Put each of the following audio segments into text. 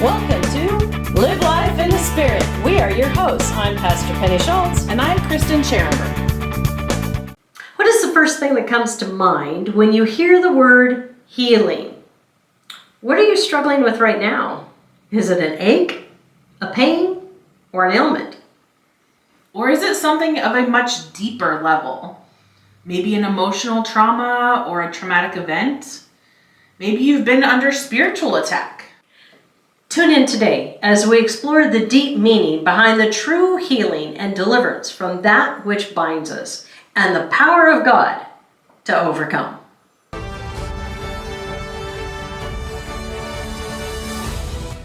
Welcome to Live Life in the Spirit. We are your hosts. I'm Pastor Penny Schulz. And I'm Kristen Scharrenberg. What is the first thing that comes to mind when you hear the word healing? What are you struggling with right now? Is it an ache, a pain, or an ailment? Or is it something of a much deeper level? Maybe an emotional trauma or a traumatic event? Maybe you've been under spiritual attack. Tune in today as we explore the deep meaning behind the true healing and deliverance from that which binds us and the power of God to overcome.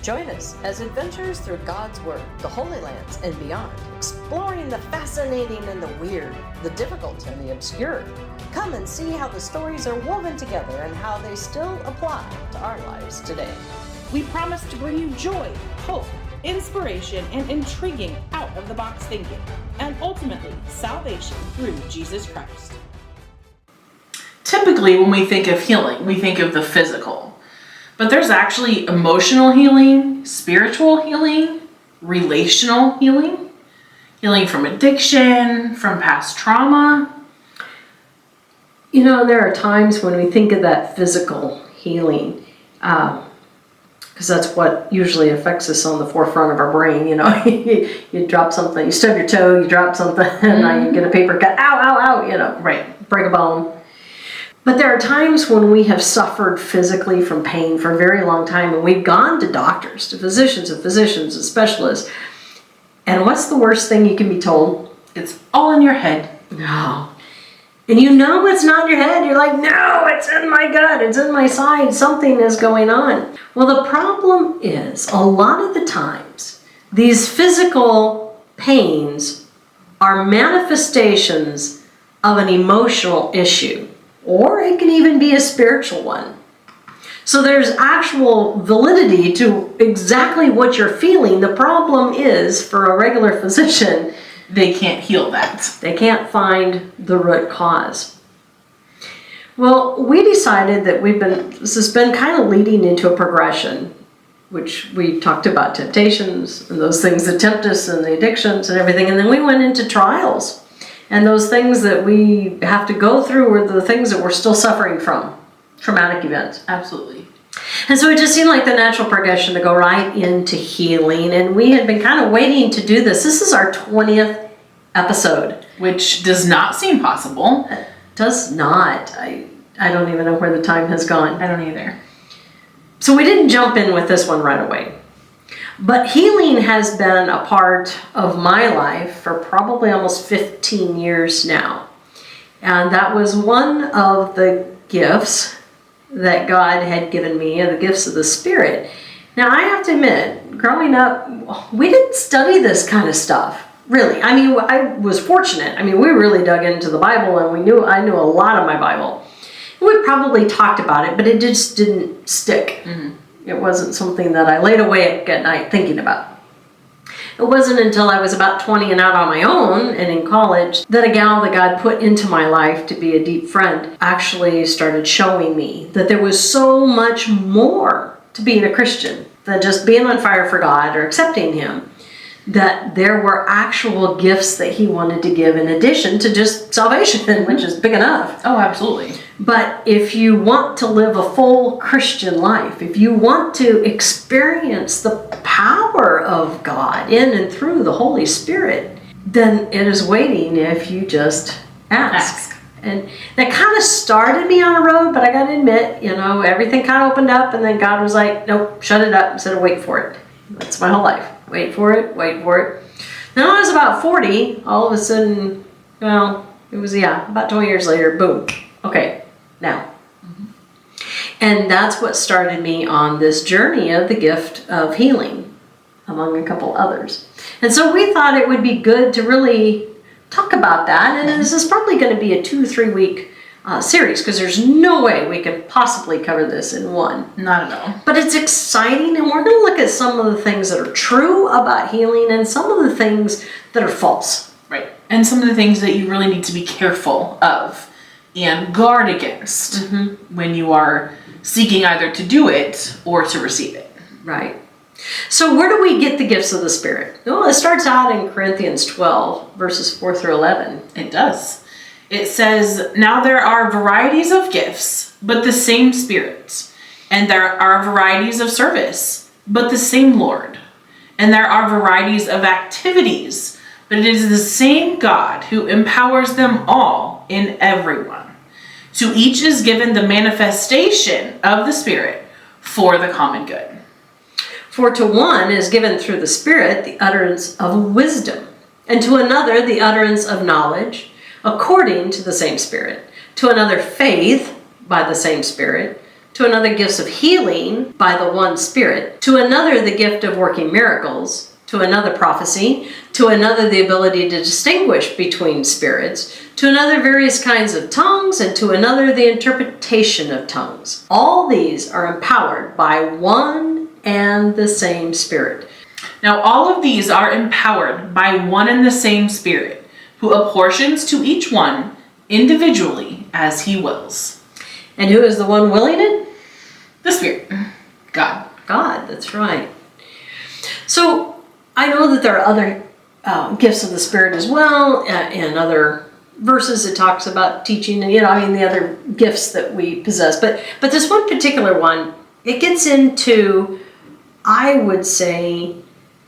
Join us as adventurers through God's Word, the Holy Lands, and beyond, exploring the fascinating and the weird, the difficult and the obscure. Come and see how the stories are woven together and how they still apply to our lives today. We promise to bring you joy, hope, inspiration, and intriguing out-of-the-box thinking, and ultimately salvation through Jesus Christ. Typically, when we think of healing, we think of the physical. But there's actually emotional healing, spiritual healing, relational healing, healing from addiction, from past trauma. You know, there are times when we think of that physical healing, because that's what usually affects us on the forefront of our brain. You know, you drop something, you stub your toe, you drop something, and you get a paper cut, ow, ow, ow, you know, Right. break a bone. But there are times when we have suffered physically from pain for a very long time, and we've gone to doctors, to physicians and specialists. And what's the worst thing you can be told? It's all in your head. No. And you know it's not in your head. You're like, no, it's in my gut. It's in my side. Something is going on. Well, the problem is, a lot of the times, these physical pains are manifestations of an emotional issue, or it can even be a spiritual one. So there's actual validity to exactly what you're feeling. The problem is, for a regular physician, They can't heal that. they can't find the root cause. Well, we decided that this has been kind of leading into a progression, which we talked about temptations and those things that tempt us and the addictions and everything. And then we went into trials. And those things that we have to go through are the things that we're still suffering from, traumatic events. Absolutely. And so it just seemed like the natural progression to go right into healing. And we had been kind of waiting to do this. This is our 20th episode. Which does not seem possible. It does not. I don't even know where the time has gone. I don't either. So we didn't jump in with this one right away. But healing has been a part of my life for probably almost 15 years now. And that was one of the gifts that God had given me, the gifts of the Spirit. Now, I have to admit, growing up, we didn't study this kind of stuff, really. I mean, I was fortunate. I mean, we really dug into the Bible, and I knew a lot of my Bible. We probably talked about it, but it just didn't stick. Mm-hmm. It wasn't something that I laid awake at night thinking about. It wasn't until I was about 20 and out on my own and in college that a gal that God put into my life to be a deep friend actually started showing me that there was so much more to being a Christian than just being on fire for God or accepting Him. That there were actual gifts that He wanted to give in addition to just salvation, which is big enough. Oh, absolutely. But if you want to live a full Christian life, if you want to experience the power of God in and through the Holy Spirit, then it is waiting if you just ask. And that kind of started me on a road, but I got to admit, everything kind of opened up, and then God was like, nope, shut it up, instead of wait for it. That's my whole life. Wait for it, wait for it. Then when I was about 40, all of a sudden, it was, about 20 years later, boom. Okay, now. Mm-hmm. And that's what started me on this journey of the gift of healing, among a couple others. And so we thought it would be good to really talk about that. And this is probably going to be a 2-3 week series, because there's no way we could possibly cover this in one. Not at all. But it's exciting, and we're going to look at some of the things that are true about healing and some of the things that are false. Right. And some of the things that you really need to be careful of and guard against when you are seeking either to do it or to receive it. Right. So where do we get the gifts of the Spirit? Well, it starts out in Corinthians 12, verses 4 through 11. It does. It says, "Now there are varieties of gifts, but the same Spirit. And there are varieties of service, but the same Lord. And there are varieties of activities, but it is the same God who empowers them all in everyone. To each is given the manifestation of the Spirit for the common good." For to one is given through the Spirit the utterance of wisdom, and to another the utterance of knowledge, according to the same Spirit. To another faith, by the same Spirit. To another gifts of healing, by the one Spirit. To another the gift of working miracles. To another prophecy. To another the ability to distinguish between spirits. To another various kinds of tongues, and to another the interpretation of tongues. All these are empowered by one and the same Spirit. Now all of these are empowered by one and the same Spirit, who apportions to each one individually as he wills. And who is the one willing it? The Spirit. God. God, that's right. So I know that there are other gifts of the Spirit as well. In other verses it talks about teaching and, the other gifts that we possess. But this one particular one, it gets into, I would say,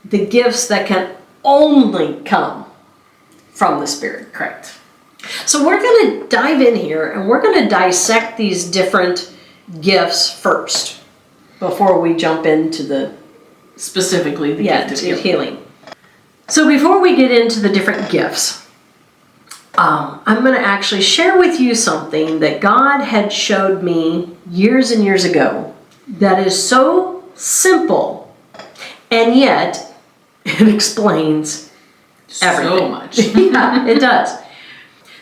the gifts that can only come from the Spirit. Correct. So we're going to dive in here and we're going to dissect these different gifts first before we jump into the Specifically the gift of healing. So before we get into the different gifts, I'm going to actually share with you something that God had showed me years and years ago that is so simple, and yet it explains everything. So much. Yeah, it does.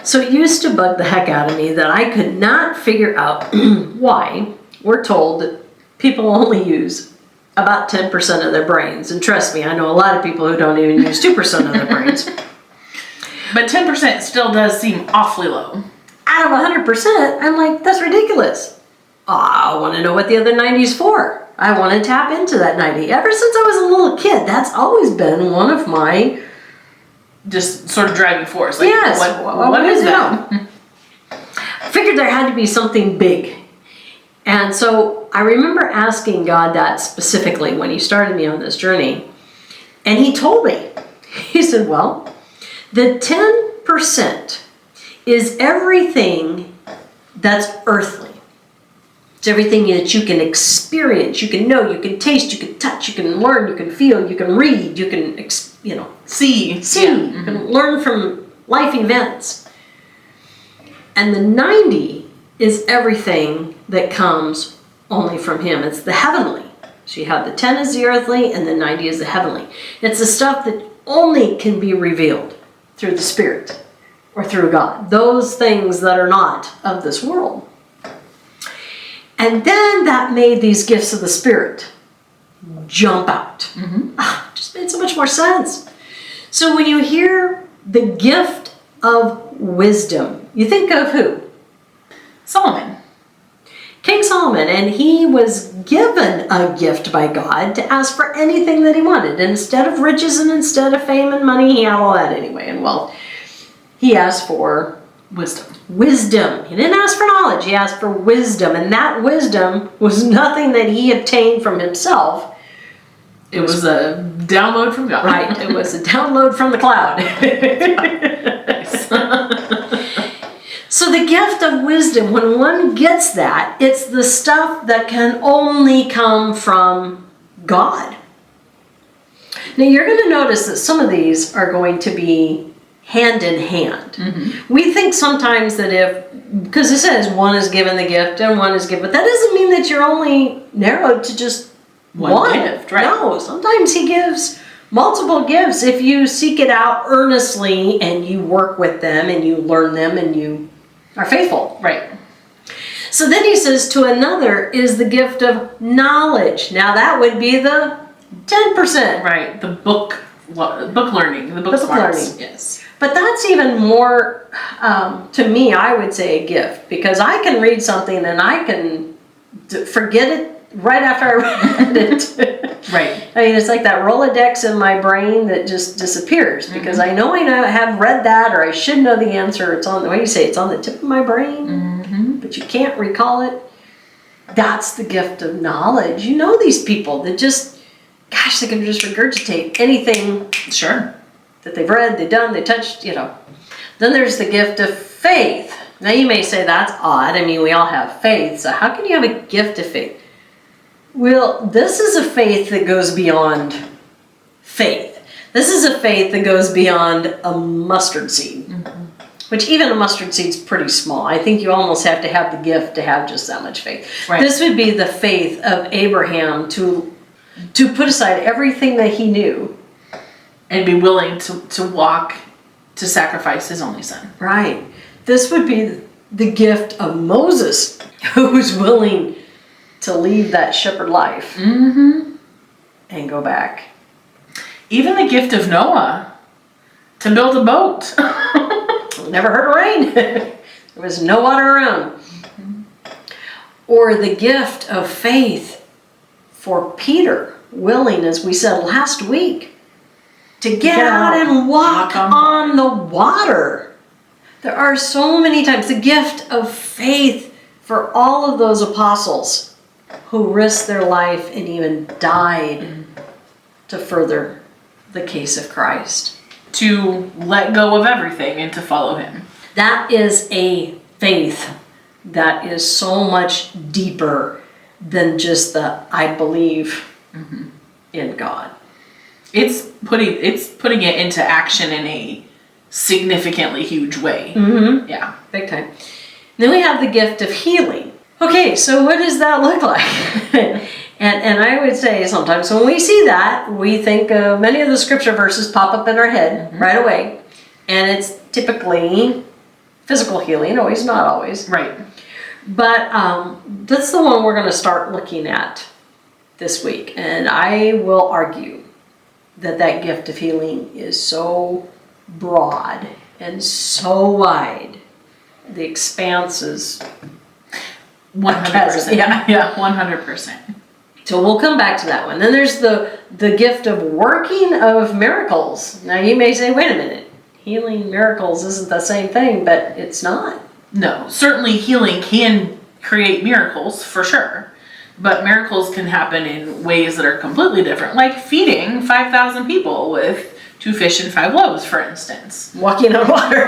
So it used to bug the heck out of me that I could not figure out why we're told that people only use about 10% of their brains. And trust me, I know a lot of people who don't even use 2% of their brains. But 10% still does seem awfully low. Out of 100%, I'm like, that's ridiculous. I want to know what the other 90 is for. I want to tap into that 90. Ever since I was a little kid, that's always been one of my... just sort of driving force. Like, yes. What is that? I figured there had to be something big. And so I remember asking God that specifically when he started me on this journey. And he told me, he said, well, the 10% is everything that's earthly. It's everything that you can experience, you can know, you can taste, you can touch, you can learn, you can feel, you can read, you can, See. Yeah. You can learn from life events. And the 90 is everything that comes only from him. It's the heavenly. So you have the 10 is the earthly and the 90 is the heavenly. It's the stuff that only can be revealed through the Spirit or through God. Those things that are not of this world. And then that made these gifts of the Spirit jump out. Just made so much more sense. So when you hear the gift of wisdom, you think of who? Solomon. King Solomon, and he was given a gift by God to ask for anything that he wanted. And instead of riches and instead of fame and money, he had all that anyway, and wealth. He asked for Wisdom. Wisdom. He didn't ask for knowledge, he asked for wisdom. And that wisdom was nothing that he obtained from himself. It was a download from God. Right, it was a download from the cloud. So the gift of wisdom, when one gets that, it's the stuff that can only come from God. Now you're going to notice that some of these are going to be hand in hand. We think sometimes that because it says one is given the gift and one is given, but that doesn't mean that you're only narrowed to just one gift, right? No, sometimes he gives multiple gifts if you seek it out earnestly and you work with them and you learn them and you are faithful. Right. So then he says to another is the gift of knowledge. Now that would be the 10%. Right. The book learning. The book smarts. learning. Yes. But that's even more, to me, I would say a gift. Because I can read something and I can forget it right after I read it. Right. I mean, it's like that Rolodex in my brain that just disappears because I know have read that, or I should know the answer. It's on, what do you say? It's on the tip of my brain, but you can't recall it. That's the gift of knowledge. You know these people that just, gosh, they can just regurgitate anything Sure. that they've read, they've done, they touched, you know. Then there's the gift of faith. Now you may say that's odd. I mean, we all have faith. So how can you have a gift of faith? Well, this is a faith that goes beyond faith. This is a faith that goes beyond a mustard seed, which even a mustard seed's pretty small. I think you almost have to have the gift to have just that much faith. Right. This would be the faith of Abraham to put aside everything that he knew. And be willing to walk, to sacrifice his only son. Right. This would be the gift of Moses, who was willing to leave that shepherd life and go back. Even the gift of Noah to build a boat. Never heard of rain. There was no water around. Or the gift of faith for Peter, willing, as we said last week, to get out and walk on the water. There are so many times the gift of faith for all of those apostles who risked their life and even died to further the case of Christ. To let go of everything and to follow him. That is a faith that is so much deeper than just the I believe in God. It's putting it into action in a significantly huge way. Yeah. Big time. Then we have the gift of healing. Okay, so what does that look like? and I would say sometimes when we see that, we think many of the scripture verses pop up in our head right away. And it's typically physical healing, always, not always. Right. But that's the one we're going to start looking at this week. And I will argue that gift of healing is so broad and so wide. The expanse is 100%. Yeah, 100%. So we'll come back to that one. Then there's the gift of working of miracles. Now you may say, wait a minute, healing miracles isn't the same thing, but it's not. No, certainly healing can create miracles for sure. But miracles can happen in ways that are completely different, like feeding 5,000 people with 2 fish and 5 loaves, for instance. Walking on water.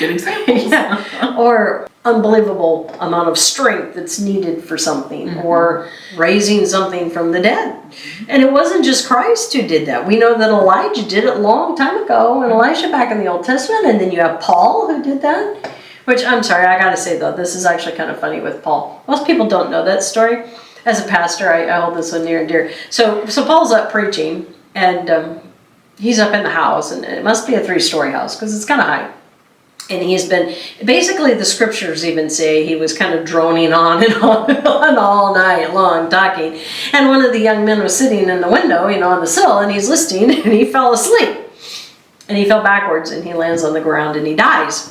Good examples. Yeah. Or unbelievable amount of strength that's needed for something, or raising something from the dead. And it wasn't just Christ who did that. We know that Elijah did it a long time ago, and Elisha back in the Old Testament, and then you have Paul who did that. Which, I'm sorry, I gotta say though, this is actually kind of funny with Paul. Most people don't know that story. As a pastor, I hold this one near and dear. So Paul's up preaching, and he's up in the house, and it must be a 3-story house, because it's kind of high. And he's been, basically the scriptures even say he was kind of droning on and on and on all night long talking. And one of the young men was sitting in the window, on the sill, and he's listening, and he fell asleep. And he fell backwards, and he lands on the ground, and he dies.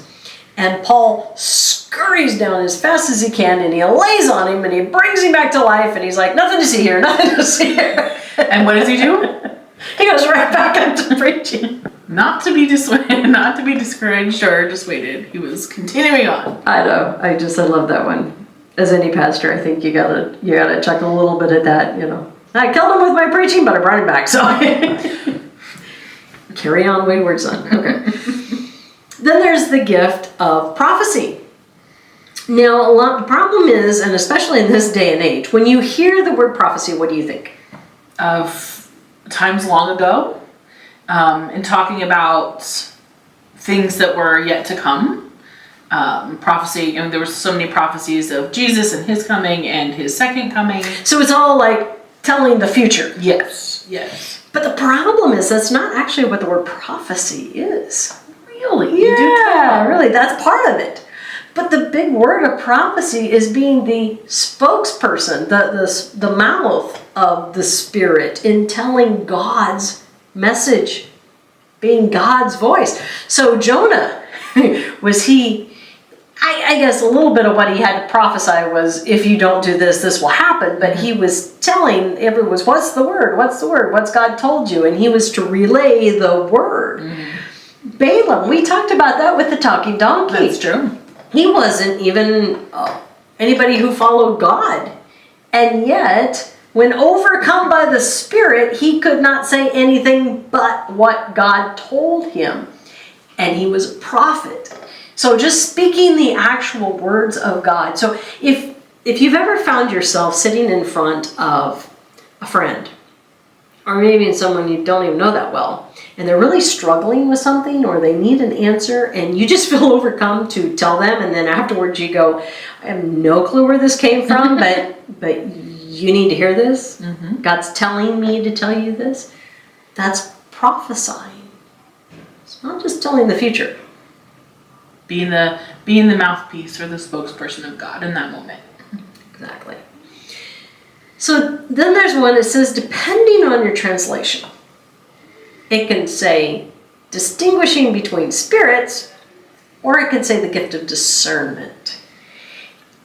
And Paul scurries down as fast as he can, and he lays on him, and he brings him back to life, and he's like, nothing to see here, nothing to see here. And what does he do? He goes right back up to preaching. Not to be dissuaded, not to be discouraged or dissuaded. He was continuing on. I know. I love that one. As any pastor, I think you gotta chuckle a little bit at that. I killed him with my preaching, but I brought him back. So carry on, wayward son. Okay. Then there's the gift of prophecy. Now, the problem is, and especially in this day and age, when you hear the word prophecy, what do you think? Of times long ago, and talking about things that were yet to come. Prophecy, there were so many prophecies of Jesus and his coming and his second coming. So it's all like telling the future. Yes. But the problem is that's not actually what the word prophecy is. Really? Yeah, really, that's part of it. But the big word of prophecy is being the spokesperson, the mouth of the Spirit in telling God's message, being God's voice. So Jonah, was he I guess a little bit of what he had to prophesy was, if you don't do this, this will happen. But he was telling everyone, what's the word? What's the word? What's God told you? And he was to relay the word. Balaam, we talked about that with the talking donkey. That's true. He wasn't even anybody who followed God. And yet, when overcome by the Spirit, he could not say anything but what God told him. And he was a prophet. So just speaking the actual words of God. So if you've ever found yourself sitting in front of a friend, or maybe someone you don't even know that well, and they're really struggling with something, or they need an answer, and you just feel overcome to tell them, and then afterwards you go, I have no clue where this came from, but you need to hear this. God's telling me to tell you this. That's prophesying. It's not just telling the future. Being the mouthpiece or the spokesperson of God in that moment. Exactly. So then there's one that says, depending on your translation, it can say distinguishing between spirits, or it can say the gift of discernment.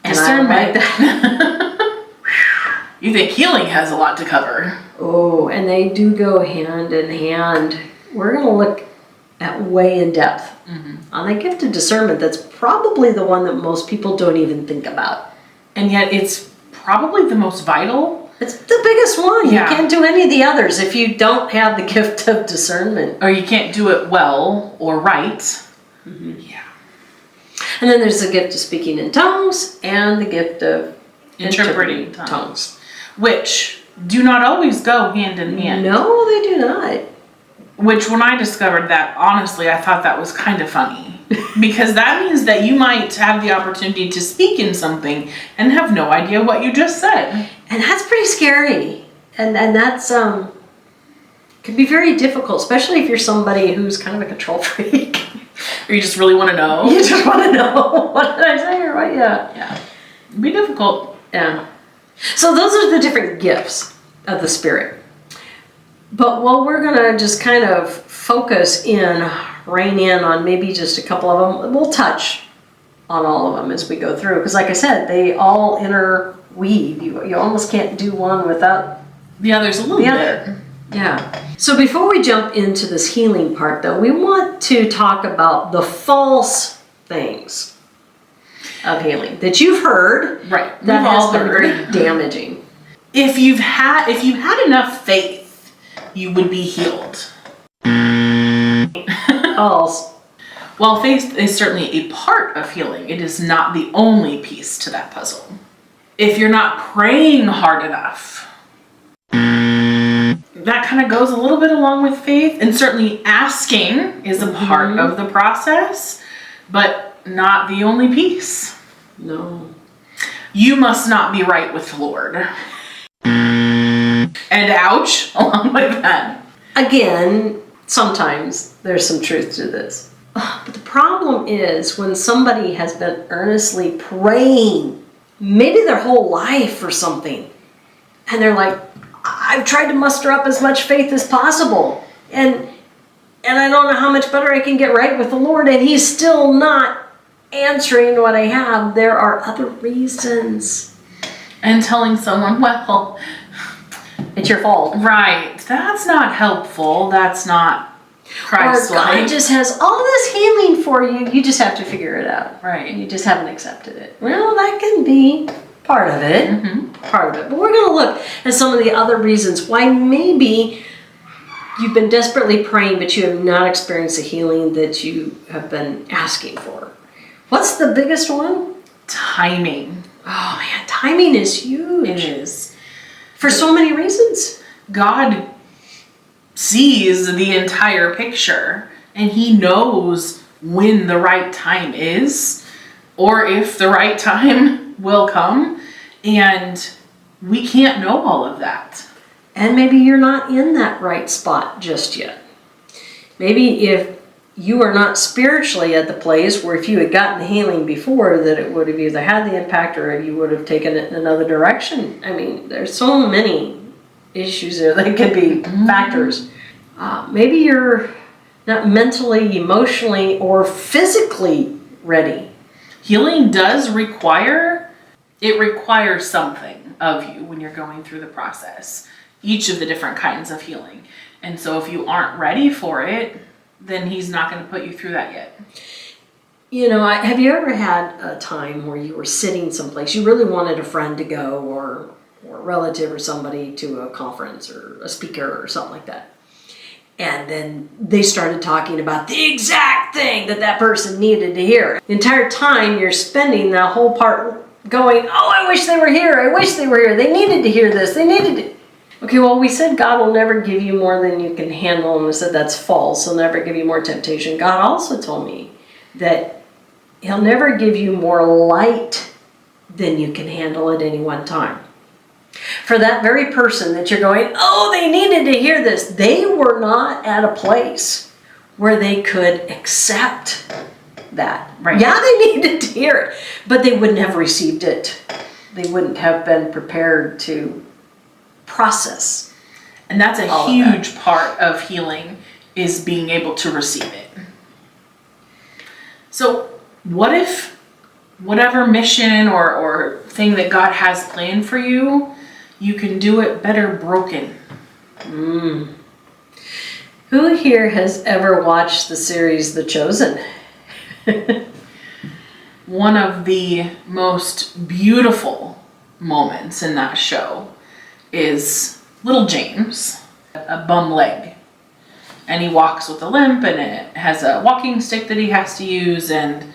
And Discernment. I like that. You think healing has a lot to cover. Oh, and they do go hand in hand. We're going to look at way in depth on the gift of discernment. That's probably the one that most people don't even think about. And yet it's probably the most vital. It's the biggest one. Yeah. You can't do any of the others if you don't have the gift of discernment. Or you can't do it well or right. Yeah. And then there's the gift of speaking in tongues and the gift of Interpreting tongues. Which do not always go hand in hand. No, they do not. Which when I discovered that, honestly, I thought that was kind of funny. Because that means that you might have the opportunity to speak in something and have no idea what you just said. And that's pretty scary. And that's can be very difficult, especially if you're somebody who's kind of a control freak. Or you just really want to know. You just want to know, what did I say or what? Yeah. Yeah. It'd be difficult. Yeah. So those are the different gifts of the Spirit. But while we're going to just kind of focus in, rein in on maybe just a couple of them, we'll touch on all of them as we go through. Because like I said, they all interweave. You almost can't do one without the other's a little bit. Yeah. So before we jump into this healing part, though, we want to talk about the false things of healing that you've heard. Right. That We've has all been heard. very damaging. If you had enough faith, you would be healed. False. While faith is certainly a part of healing, it is not the only piece to that puzzle. If you're not praying hard enough, that kind of goes a little bit along with faith, and certainly asking is a part of the process, but not the only piece. No. You must not be right with the Lord. And ouch, along with that. Again, sometimes there's some truth to this. But the problem is when somebody has been earnestly praying, maybe their whole life or something, and they're like, I've tried to muster up as much faith as possible, and I don't know how much better I can get right with the Lord, and He's still not answering what I have. There are other reasons. And telling someone, well, it's your fault. right, that's not helpful. That's not Or Christ-like. God just has all this healing for you. You just have to figure it out. Right. You just haven't accepted it. Well, that can be part of it. Part of it. But we're going to look at some of the other reasons why maybe you've been desperately praying, but you have not experienced the healing that you have been asking for. What's the biggest one? Timing. Oh man, timing is huge. It is. For so many reasons. God sees the entire picture, and He knows when the right time is, or if the right time will come, and we can't know all of that. And maybe you're not in that right spot just yet. Maybe if you are not spiritually at the place where if you had gotten the healing before, that it would have either had the impact or you would have taken it in another direction. I mean, there's so many issues there that could be factors. Maybe you're not mentally, emotionally, or physically ready. healing does requires something of you when you're going through the process, each of the different kinds of healing. And so if you aren't ready for it, then he's not going to put you through that yet. You know, have you ever had a time where you were sitting someplace, you really wanted a friend to go, or a relative or somebody to a conference or a speaker or something like that, and then they started talking about the exact thing that person needed to hear. The entire time you're spending that whole part going, oh, I wish they were here, I wish they were here, they needed to hear this, they needed to. Okay, well, we said God will never give you more than you can handle, and we said that's false. He'll never give you more temptation. God also told me that he'll never give you more light than you can handle at any one time. For that very person that you're going, oh, they needed to hear this, they were not at a place where they could accept that. Right. Yeah, they needed to hear it, but they wouldn't have received it. They wouldn't have been prepared to process. And that's a huge part of healing, is being able to receive it. So what if whatever mission or thing that God has planned for you, you can do it better broken? Who here has ever watched the series The Chosen? One of the most beautiful moments in that show is little James, a bum leg. And he walks with a limp, and it has a walking stick that he has to use, and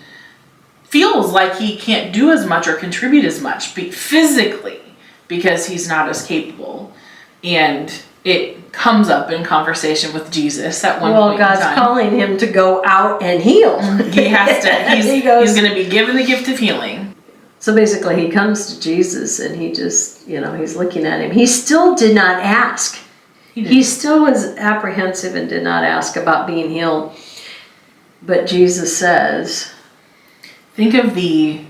feels like he can't do as much or contribute as much physically because he's not as capable. And it comes up in conversation with Jesus at one point in time. God's calling him to go out and heal. He has to. He's going to be given the gift of healing. So basically he comes to Jesus and he just, he's looking at him. He still did not ask. He still was apprehensive and did not ask about being healed. But Jesus says, think of the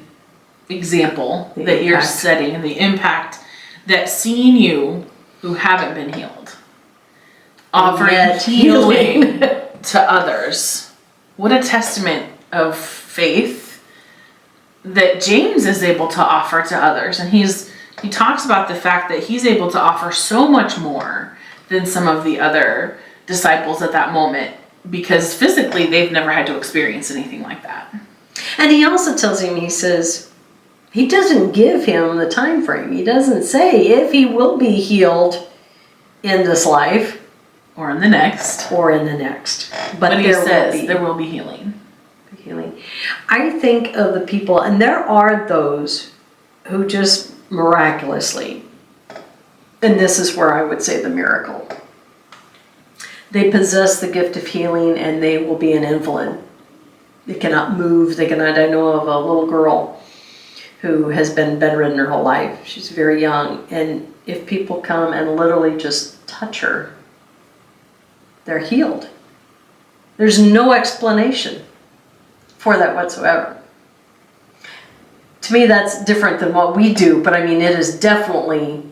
example that you're setting, the impact that seeing you who haven't been healed, offering healing to others. What a testament of faith that James is able to offer to others. And he talks about the fact that he's able to offer so much more than some of the other disciples at that moment, because physically they've never had to experience anything like that. And he also tells him, he says, he doesn't give him the time frame. He doesn't say if he will be healed in this life or in the next. But he says there will be healing. I think of the people, and there are those who just miraculously, and this is where I would say the miracle, they possess the gift of healing and they will be an invalid. They cannot move. I know of a little girl who has been bedridden her whole life. She's very young. And if people come and literally just touch her, they're healed. There's no explanation for that whatsoever. To me, that's different than what we do. But I mean, it is definitely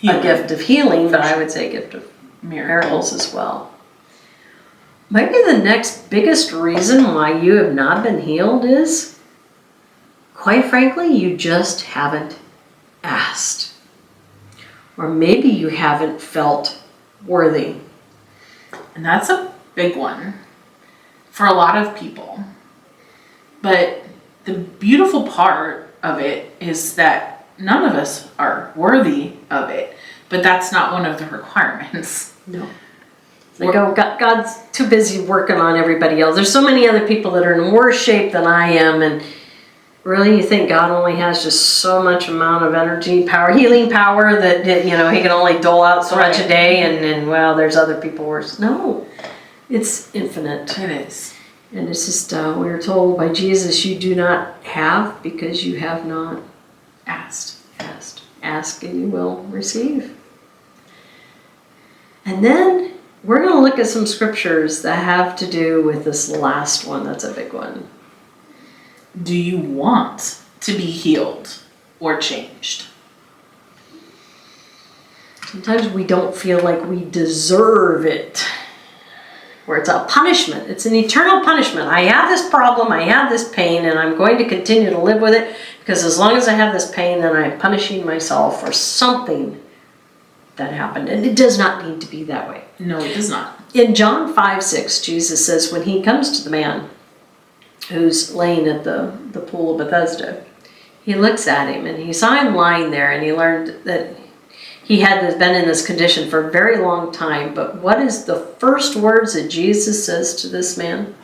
a gift of healing, but I would say a gift of miracles as well. Maybe the next biggest reason why you have not been healed is, quite frankly, you just haven't asked. Or maybe you haven't felt worthy. And that's a big one for a lot of people. But the beautiful part of it is that none of us are worthy of it. But that's not one of the requirements. No. God's too busy working on everybody else. There's so many other people that are in worse shape than I am, and really you think God only has just so much amount of energy, power, healing power that he can only dole out so much a day, and well, there's other people worse. No, it's infinite. It is. And it's just, we were told by Jesus, you do not have because you have not asked. Ask and you will receive. And then we're going to look at some scriptures that have to do with this last one. That's a big one. Do you want to be healed or changed? Sometimes we don't feel like we deserve it. where it's a punishment. It's an eternal punishment. I have this problem, I have this pain, and I'm going to continue to live with it because as long as I have this pain, then I'm punishing myself for something that happened. And it does not need to be that way. No, it does not. In John 5:6, Jesus says when he comes to the man who's laying at the pool of Bethesda, he looks at him and he saw him lying there, and he learned that he had been in this condition for a very long time. But what is the first words that Jesus says to this man?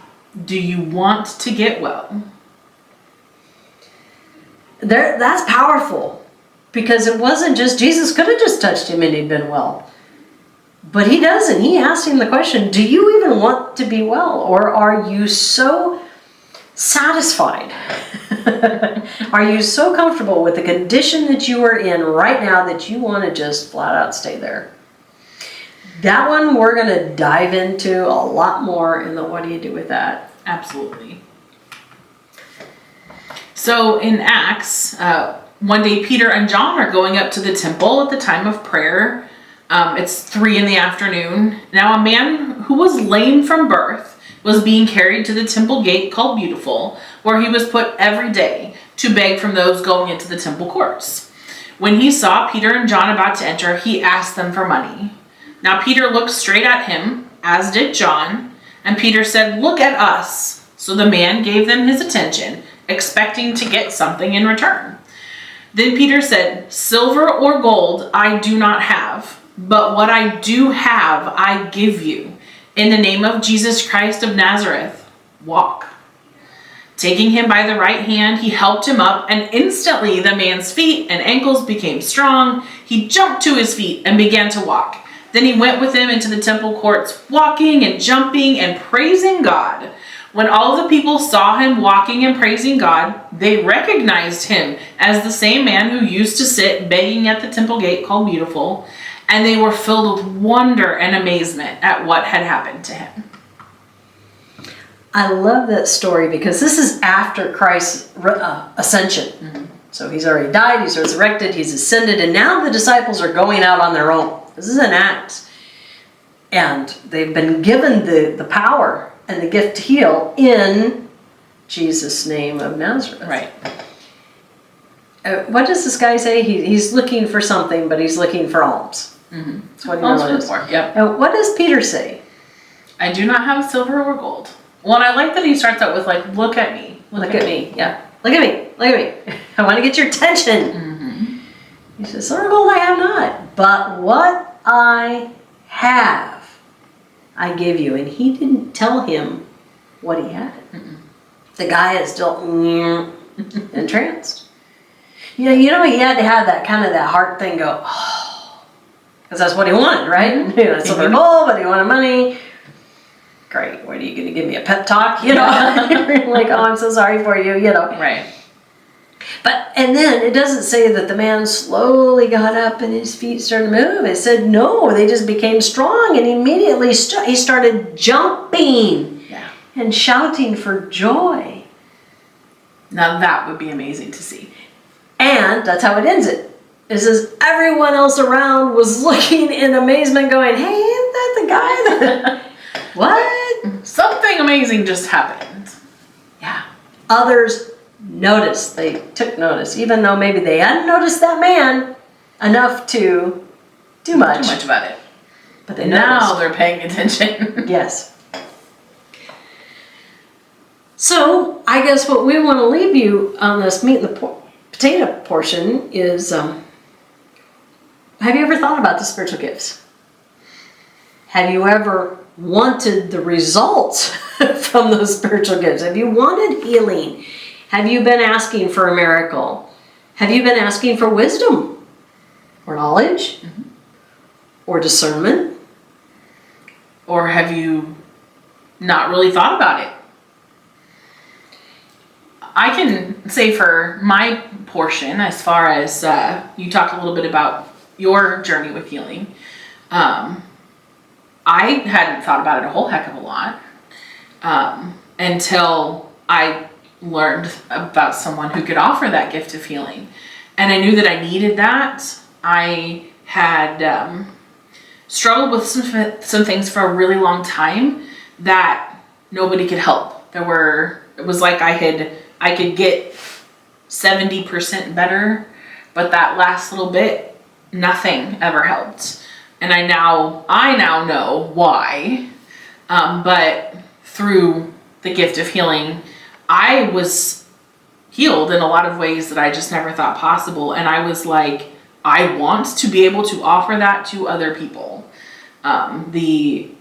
Do you want to get well? That's powerful, because it wasn't just, Jesus could have just touched him and he'd been well. But he doesn't. He asked him the question, do you even want to be well? Or are you so satisfied? Are you so comfortable with the condition that you are in right now that you want to just flat out stay there? That one we're going to dive into a lot more in the what do you do with that. Absolutely. So in Acts, one day Peter and John are going up to the temple at the time of prayer. It's 3 p.m. Now a man who was lame from birth was being carried to the temple gate called Beautiful, where he was put every day to beg from those going into the temple courts. When he saw Peter and John about to enter, he asked them for money. Now Peter looked straight at him, as did John, and Peter said, "Look at us." So the man gave them his attention, expecting to get something in return. Then Peter said, "Silver or gold I do not have, but what I do have I give you. In the name of Jesus Christ of Nazareth, walk." Taking him by the right hand, he helped him up, and instantly the man's feet and ankles became strong. He jumped to his feet and began to walk. Then he went with them into the temple courts, walking and jumping and praising God. When all the people saw him walking and praising God, they recognized him as the same man who used to sit begging at the temple gate called Beautiful, and they were filled with wonder and amazement at what had happened to him. I love that story because this is after Christ's ascension. Mm-hmm. So he's already died, he's resurrected, he's ascended, and now the disciples are going out on their own. This is an Acts. And they've been given the power and the gift to heal in Jesus' name of Nazareth. Right. What does this guy say? He's looking for something, but he's looking for alms. Mm-hmm. That's what he really is. Yep. And what does Peter say? I do not have silver or gold. Well, and I like that he starts out with like, look at me. Look at me. Yeah. Look at me. Look at me. I want to get your attention. Mm-hmm. He says, silver or gold I have not, but what I have, I give you. And he didn't tell him what he had. Mm-mm. The guy is still entranced. You know, he had to have that kind of that heart thing go, oh, because that's what he wanted, right? Mm-hmm. You know, silver or gold, but he wanted money. Great. What are you going to give me a pep talk? You know, like, oh, I'm so sorry for you. You know, right. But and then it doesn't say that the man slowly got up and his feet started to move. It said no, they just became strong, and immediately he started jumping and shouting for joy. Now that would be amazing to see. And that's how it ends it. It says everyone else around was looking in amazement, going, "Hey, isn't that the guy that?" What? Something amazing just happened. Yeah. Others noticed. They took notice, even though maybe they hadn't noticed that man enough to do much. Too much about it. But they now noticed. they're paying attention. Yes. So I guess what we want to leave you on this meat and the potato portion is, have you ever thought about the spiritual gifts? Have you ever wanted the results from those spiritual gifts? Have you wanted healing? Have you been asking for a miracle? Have you been asking for wisdom or knowledge or discernment? Or have you not really thought about it? I can say for my portion, as far as you talked a little bit about your journey with healing, I hadn't thought about it a whole heck of a lot until I learned about someone who could offer that gift of healing. And I knew that I needed that. I had struggled with some things for a really long time that nobody could help. It was like I could get 70% better, but that last little bit, nothing ever helped. And I now know why. But through the gift of healing, I was healed in a lot of ways that I just never thought possible. And I was like, I want to be able to offer that to other people. The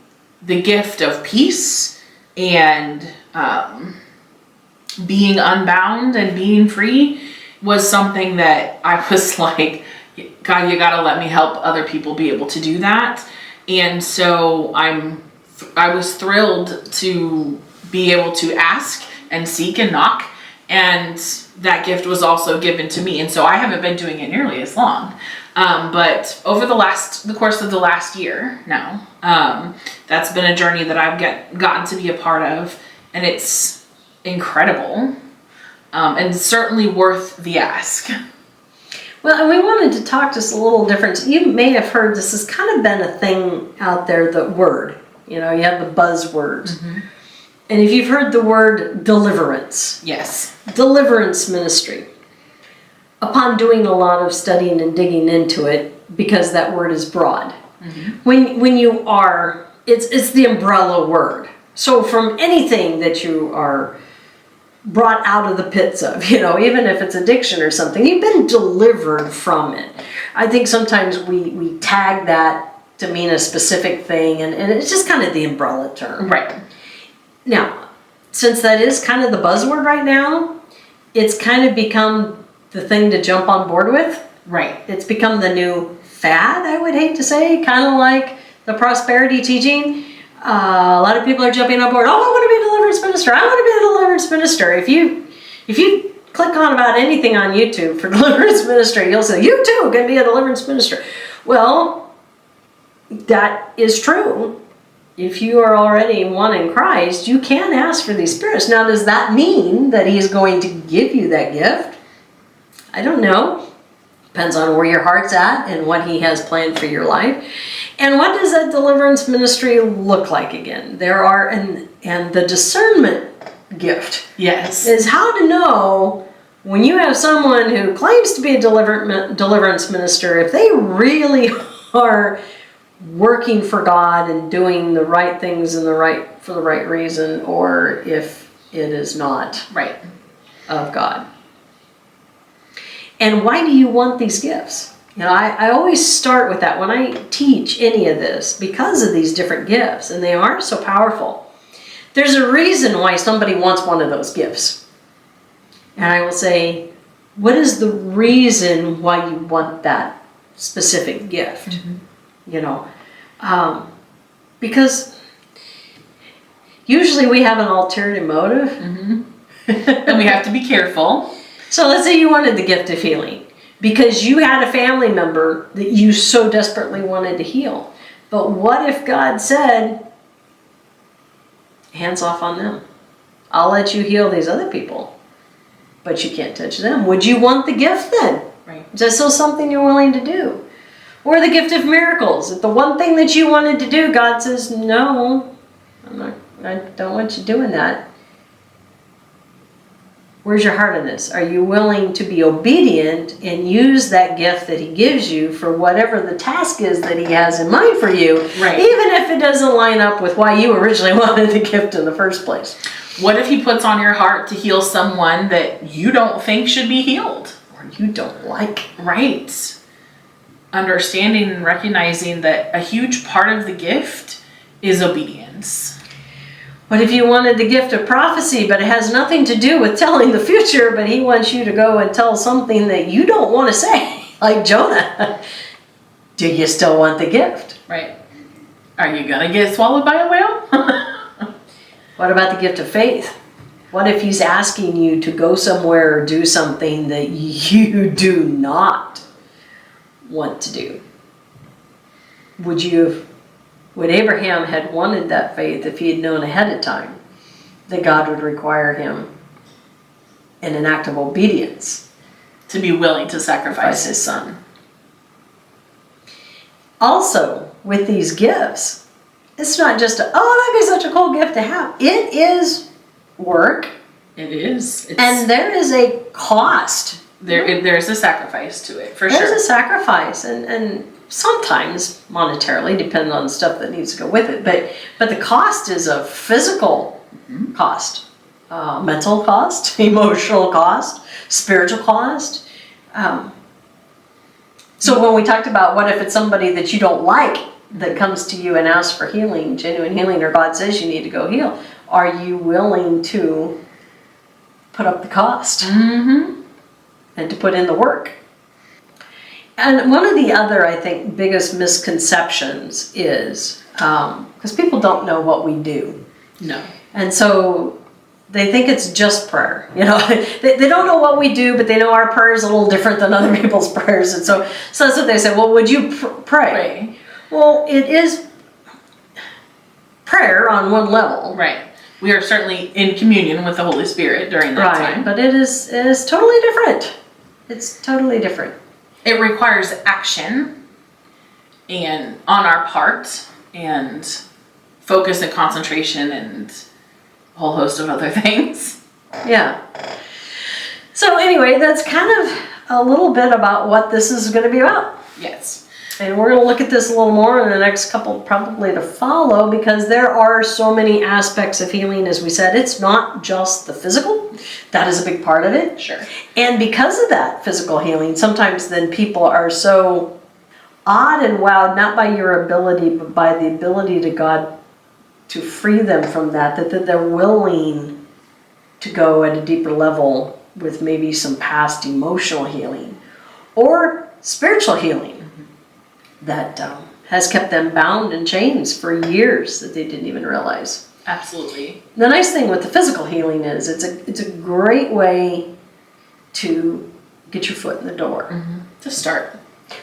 gift of peace and being unbound and being free was something that I was like, God, you gotta let me help other people be able to do that. And so I was thrilled to be able to ask and seek and knock, and that gift was also given to me. And so I haven't been doing it nearly as long, but over the course of the last year now, that's been a journey that I've gotten to be a part of, and it's incredible, and certainly worth the ask. Well, and we wanted to talk just a little different. You may have heard this has kind of been a thing out there, the word. You know, you have the buzzwords. Mm-hmm. And if you've heard the word deliverance. Yes. Deliverance ministry. Upon doing a lot of studying and digging into it, because that word is broad. Mm-hmm. When you are, it's the umbrella word. So from anything that you are brought out of the pits of, you know, even if it's addiction or something, you've been delivered from it. I think sometimes we tag that to mean a specific thing, and it's just kind of the umbrella term. Right. Now, since that is kind of the buzzword right now, it's kind of become the thing to jump on board with. Right. It's become the new fad, I would hate to say, kind of like the prosperity teaching. A lot of people are jumping on board. Oh, I want to be a deliverance minister. I want to be a deliverance minister. If you click on about anything on YouTube for deliverance ministry, you'll say, you too can be a deliverance minister. Well, that is true. If you are already one in Christ, you can ask for these spirits. Now, does that mean that He's going to give you that gift? I don't know. Depends on where your heart's at and what He has planned for your life. And what does that deliverance ministry look like again? There are, and the discernment gift. Yes. Is how to know when you have someone who claims to be a deliverance minister, if they really are working for God and doing the right things for the right reason, or if it is not right of God. And why do you want these gifts? You know, I always start with that when I teach any of this, because of these different gifts, and they are so powerful. There's a reason why somebody wants one of those gifts. And I will say, what is the reason why you want that specific gift? Mm-hmm. You know, because usually we have an ulterior motive. Mm-hmm. And we have to be careful. So let's say you wanted the gift of healing because you had a family member that you so desperately wanted to heal. But what if God said, hands off on them. I'll let you heal these other people, but you can't touch them. Would you want the gift then? Right. Is that still something you're willing to do? Or the gift of miracles. If the one thing that you wanted to do, God says, no, I don't want you doing that. Where's your heart in this? Are you willing to be obedient and use that gift that He gives you for whatever the task is that He has in mind for you, right, even if it doesn't line up with why you originally wanted the gift in the first place? What if He puts on your heart to heal someone that you don't think should be healed? Or you don't like? Right. Understanding and recognizing that a huge part of the gift is obedience. What if you wanted the gift of prophecy, but it has nothing to do with telling the future, but He wants you to go and tell something that you don't want to say, like Jonah? Do you still want the gift? Right. Are you going to get swallowed by a whale? What about the gift of faith? What if He's asking you to go somewhere or do something that you do not want to do? Would Abraham had wanted that faith if he had known ahead of time that God would require him in an act of obedience to be willing to sacrifice his son? Also, with these gifts, it's not just that'd be such a cool gift to have. It is work. It is. And there is a cost. There's a sacrifice to it, for sure. There's a sacrifice, and sometimes monetarily, depending on the stuff that needs to go with it. But the cost is a physical cost, mental cost, emotional cost, spiritual cost. So when we talked about what if it's somebody that you don't like that comes to you and asks for healing, genuine healing, or God says you need to go heal, are you willing to put up the cost and to put in the work? And one of the other, I think, biggest misconceptions is because people don't know what we do. No. And so they think it's just prayer. You know, they don't know what we do, but they know our prayer is a little different than other people's prayers. And so that's what they say. Well, would you pray? Well, it is prayer on one level. Right. We are certainly in communion with the Holy Spirit during that time. But it is totally different. It's totally different. It requires action and on our part and focus and concentration and a whole host of other things. Yeah. So anyway, that's kind of a little bit about what this is going to be about. Yes. And we're going to look at this a little more in the next couple probably to follow, because there are so many aspects of healing. As we said, it's not just the physical. That is a big part of it. Sure. And because of that physical healing, sometimes then people are so awed and wowed, not by your ability, but by the ability to God to free them from that they're willing to go at a deeper level with maybe some past emotional healing or spiritual healing that has kept them bound in chains for years that they didn't even realize. Absolutely. The nice thing with the physical healing is it's a great way to get your foot in the door. To start.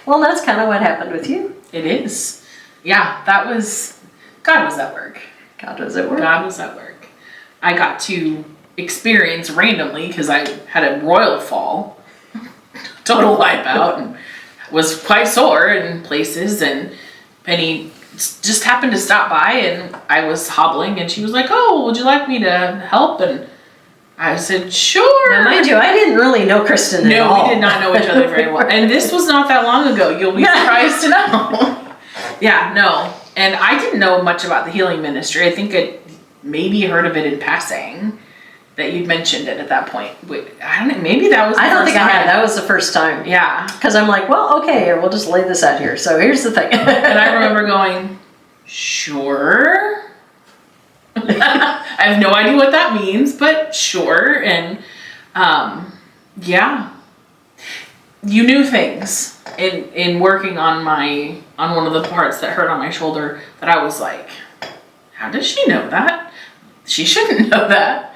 Well, that's kind of what happened with you. It is. Yeah, God was at work. God was at work. God was at work. I got to experience randomly, because I had a royal fall, total wipeout, and was quite sore in places, and Penny just happened to stop by, and I was hobbling, and she was like, "Oh, would you like me to help?" And I said, "Sure." Now, mind you, I didn't really know Kristen at all. No, we did not know each other very well. And this was not that long ago. You'll be surprised to know. Yeah, no. And I didn't know much about the healing ministry. I think I maybe heard of it in passing, that you'd mentioned it at that point. I don't know. Maybe that was the I don't first think I had. time. That was the first time. Yeah. Because I'm like, well, okay, we'll just lay this out here. So here's the thing. And I remember going, sure. I have no idea what that means, but sure. And yeah. You knew things in working on one of the parts that hurt on my shoulder that I was like, how does she know that? She shouldn't know that.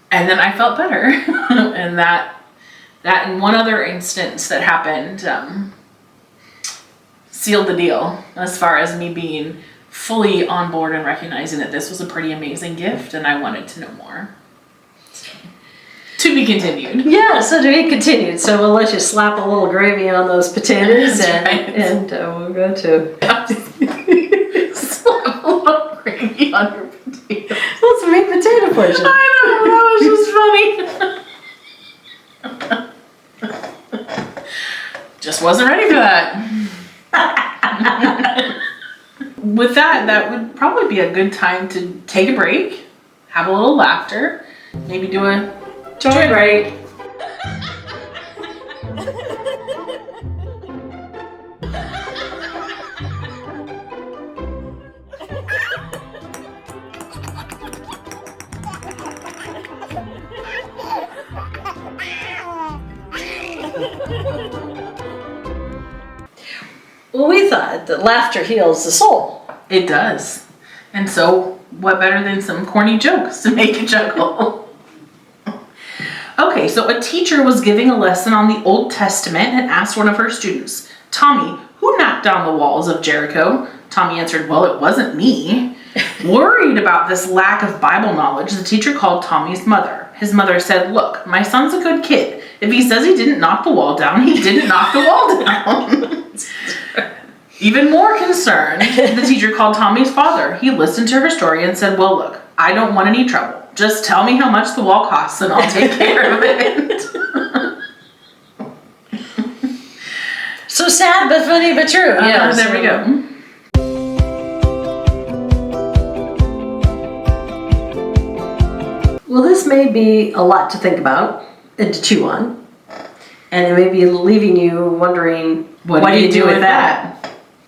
And then I felt better. And that in one other instance that happened sealed the deal as far as me being fully on board and recognizing that this was a pretty amazing gift and I wanted to know more. To be continued. Yeah, so to be continued. So we'll let you slap a little gravy on those potatoes and we'll go to... Slap a little gravy on your potatoes. That's a meat potato portion. I know, that was just funny. Just wasn't ready for that. With that would probably be a good time to take a break, have a little laughter, maybe do a joy break. Well, we thought that laughter heals the soul. It does. And so, what better than some corny jokes to make you chuckle? Okay, so a teacher was giving a lesson on the Old Testament and asked one of her students, "Tommy, who knocked down the walls of Jericho?" Tommy answered, "Well, it wasn't me." Worried about this lack of Bible knowledge, the teacher called Tommy's mother. His mother said, "Look, my son's a good kid. If he says he didn't knock the wall down, he didn't knock the wall down." Even more concerned, the teacher called Tommy's father. He listened to her story and said, well, look, I don't want any trouble. Just tell me how much the wall costs and I'll take care of it. So sad, but funny, but true. Yeah, there we go. Well, this may be a lot to think about and to chew on. And it may be leaving you wondering, what do you do with that?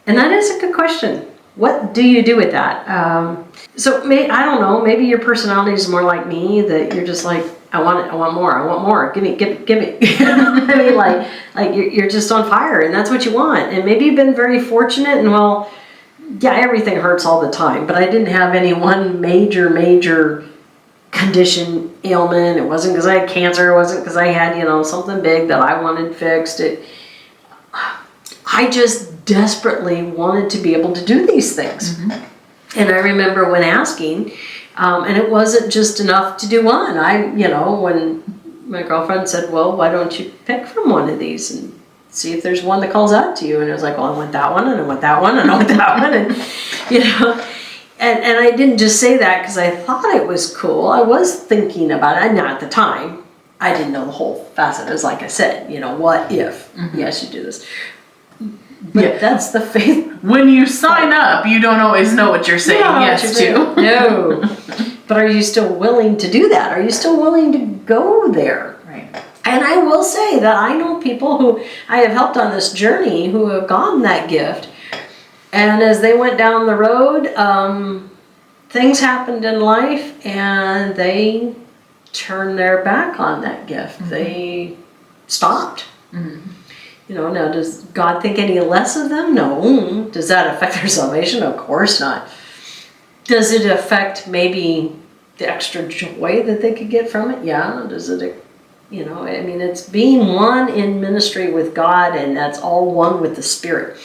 And that is a good question. What do you do with that? I don't know, maybe your personality is more like me, that you're just like, I want it, I want more, give me. I mean, like you're just on fire, and that's what you want. And maybe you've been very fortunate, and well, yeah, everything hurts all the time, but I didn't have any one major condition, ailment. It wasn't because I had cancer, it wasn't because I had, something big that I wanted fixed. I just desperately wanted to be able to do these things. Mm-hmm. And I remember when asking, and it wasn't just enough to do one. When my girlfriend said, well, why don't you pick from one of these and see if there's one that calls out to you? And I was like, well, I want that one, and I want that one, and I want that one. And, and I didn't just say that because I thought it was cool. I was thinking about it. Now, at the time, I didn't know the whole facet. It was like I said, what if? Mm-hmm. Yes, you do this. But that's the faith. When you sign up, you don't always know what you're saying yes to. No. But are you still willing to do that? Are you still willing to go there? Right. And I will say that I know people who I have helped on this journey who have gotten that gift. And as they went down the road, things happened in life and they turned their back on that gift. Mm-hmm. They stopped. Mm-hmm. Now does God think any less of them? No. Does that affect their salvation? Of course not. Does it affect maybe the extra joy that they could get from it? Yeah. Does it, it's being one in ministry with God, and that's all one with the Spirit.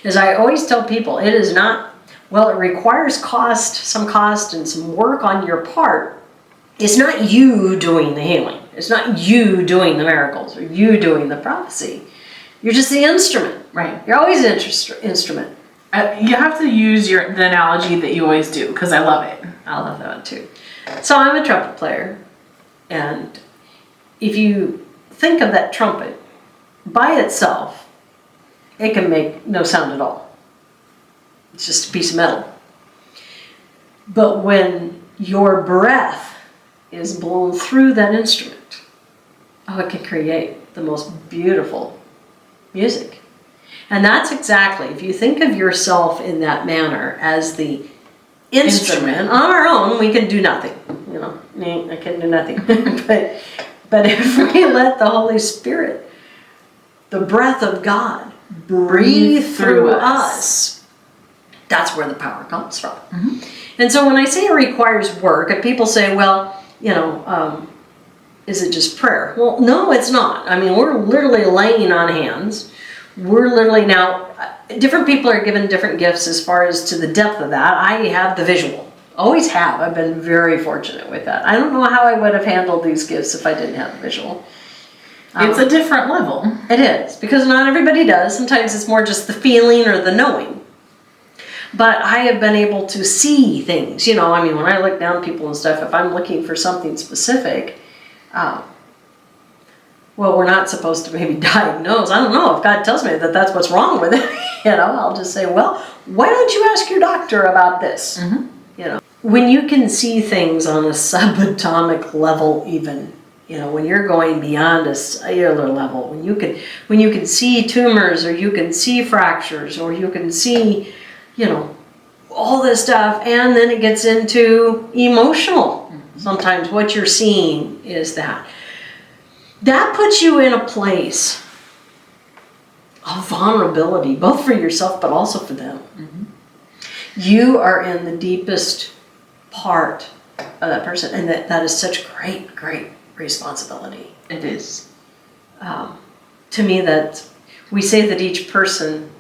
As I always tell people, it is not, it requires some cost and some work on your part. It's not you doing the healing. It's not you doing the miracles or you doing the prophecy. You're just the instrument. Right. You're always an instrument. You have to use the analogy that you always do, because I love it. I love that too. So I'm a trumpet player, and if you think of that trumpet by itself, it can make no sound at all. It's just a piece of metal. But when your breath is blown through that instrument, it can create the most beautiful music. And that's exactly, if you think of yourself in that manner as the instrument, on our own, we can do nothing. I can do nothing. but if we let the Holy Spirit, the breath of God, breathe through us, that's where the power comes from. Mm-hmm. And so when I say it requires work, and people say, is it just prayer? Well, no, it's not. I mean, we're literally laying on hands. We're literally now, different people are given different gifts as far as to the depth of that. I have the visual. Always have. I've been very fortunate with that. I don't know how I would have handled these gifts if I didn't have the visual. It's a different level. It is, because not everybody does. Sometimes it's more just the feeling or the knowing. But I have been able to see things. When I look down people and stuff, if I'm looking for something specific, we're not supposed to maybe diagnose. I don't know if God tells me that that's what's wrong with it. I'll just say, why don't you ask your doctor about this? Mm-hmm. When you can see things on a subatomic level, even, when you're going beyond a cellular level, when you can see tumors, or you can see fractures, or you can see, all this stuff, and then it gets into emotional. Mm-hmm. Sometimes what you're seeing is that. That puts you in a place of vulnerability, both for yourself but also for them. Mm-hmm. You are in the deepest part of that person, and that is such great responsibility. It is. To me, that we say that each person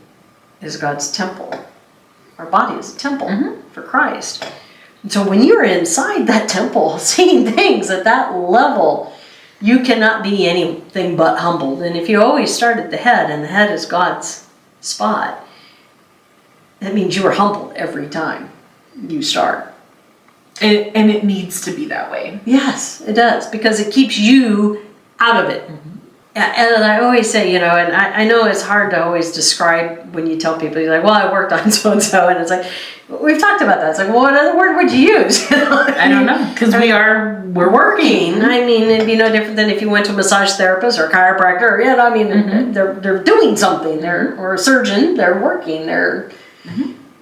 is God's temple. Our body is a temple mm-hmm. for Christ. And so when you're inside that temple, seeing things at that level, you cannot be anything but humbled. And if you always start at the head, and the head is God's spot, that means you are humbled every time you start. And it needs to be that way. Yes, it does, because it keeps you out of it. And I always say, and I know it's hard to always describe when you tell people, you're like, well, I worked on so-and-so, and it's like, we've talked about that. It's like, well, what other word would you use? I don't know, because we're working. I mean, it'd be no different than if you went to a massage therapist or a chiropractor, they're doing something, or a surgeon, they're working,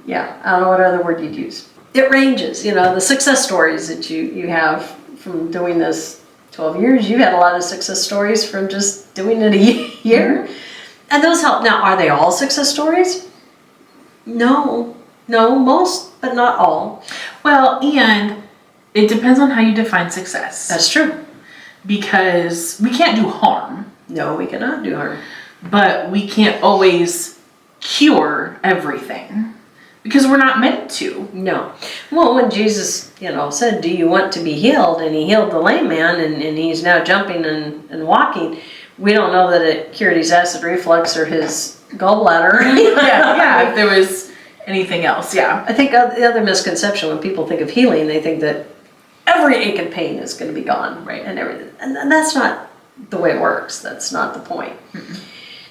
yeah, I don't know what other word you'd use. It ranges, the success stories that you have from doing this 12 years, you've had a lot of success stories from just doing it a year. And those help. Now, are they all success stories? No, most, but not all. Well, and it depends on how you define success. That's true. Because we can't do harm. No, we cannot do harm. But we can't always cure everything. Because we're not meant to. No. Well, when Jesus, said, do you want to be healed? And he healed the lame man, and he's now jumping and walking. We don't know that it cured his acid reflux or his gallbladder. yeah, if there was anything else, yeah. I think the other misconception, when people think of healing, they think that every ache and pain is going to be gone. Right. And everything. And that's not the way it works. That's not the point.